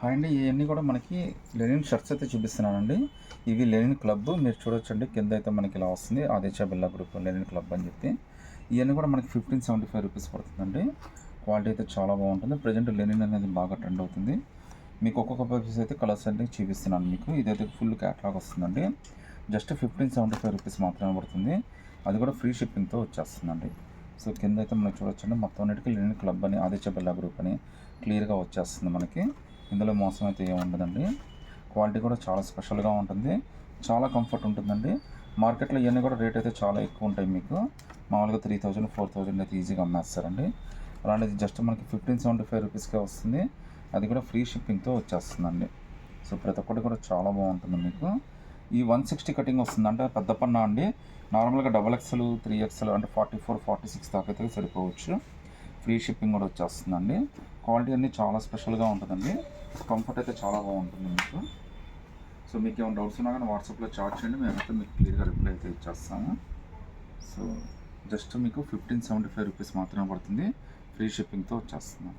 Hi అండి. ఇవన్నీ కూడా మనకి లెనిన్ షర్ట్స్ అయితే చూపిస్తున్నానండి. ఇవి లెనిన్ క్లబ్. మీరు చూడొచ్చండి, కింద అయితే మనకి ఇలా వస్తుంది Aditya Birla group linen club అని చెప్పి. ఇవన్నీ కూడా మనకి 1575 రూపీస్ పడుతుందండి. క్వాలిటీ అయితే చాలా బాగుంటుంది. ప్రజెంట్ లెనిన్ అనేది బాగా ట్రెండ్ అవుతుంది. మీకు ఒక్కొక్క పీస్ అయితే కలర్స్ అన్ని చూపిస్తున్నాను మీకు. ఇదైతే ఫుల్ క్యాట్లాగ్ వస్తుందండి. జస్ట్ 1575 రూపీస్ మాత్రమే పడుతుంది. అది కూడా ఫ్రీ షిప్పింగ్తో వచ్చేస్తుందండి. సో కింద అయితే మనం చూడొచ్చండి, మొత్తం అన్నిటికీ లెనిన్ క్లబ్ అని ఆదిత్య బిర్లా గ్రూప్ అని క్లియర్గా వచ్చేస్తుంది మనకి. ఇందులో మోసం అయితే ఏమి ఉండదండి. క్వాలిటీ కూడా చాలా స్పెషల్గా ఉంటుంది, చాలా కంఫర్ట్ ఉంటుందండి. మార్కెట్లో ఇవన్నీ కూడా రేట్ అయితే చాలా ఎక్కువ ఉంటాయి. మీకు మామూలుగా 3000 4000 అయితే ఈజీగా అమ్మేస్తారండి. అలాంటిది జస్ట్ మనకి 1575 రూపీస్కే వస్తుంది. అది కూడా ఫ్రీ షిప్పింగ్తో వచ్చేస్తుందండి. సో ప్రతి ఒక్కటి కూడా చాలా బాగుంటుంది మీకు. ఈ 160 కటింగ్ వస్తుంది, అంటే పెద్ద పన్నా అండి. నార్మల్గా XXL 3XL అంటే 44 46 దాకా అయితే సరిపోవచ్చు. ఫ్రీ షిప్పింగ్ కూడా వచ్చేస్తుందండి. క్వాలిటీ అన్నీ చాలా స్పెషల్గా ఉంటుందండి. కంఫర్ట్ అయితే చాలా బాగుంటుంది మీకు. సో మీకు ఏమైనా డౌట్స్ ఉన్నా కానీ వాట్సాప్లో చాట్ చేయండి, మేమైతే మీకు క్లియర్గా రిప్లై అయితే ఇచ్చేస్తాము. సో జస్ట్ మీకు 1575 రూపీస్ మాత్రమే పడుతుంది. ఫ్రీ షిప్పింగ్తో వచ్చేస్తున్నాం.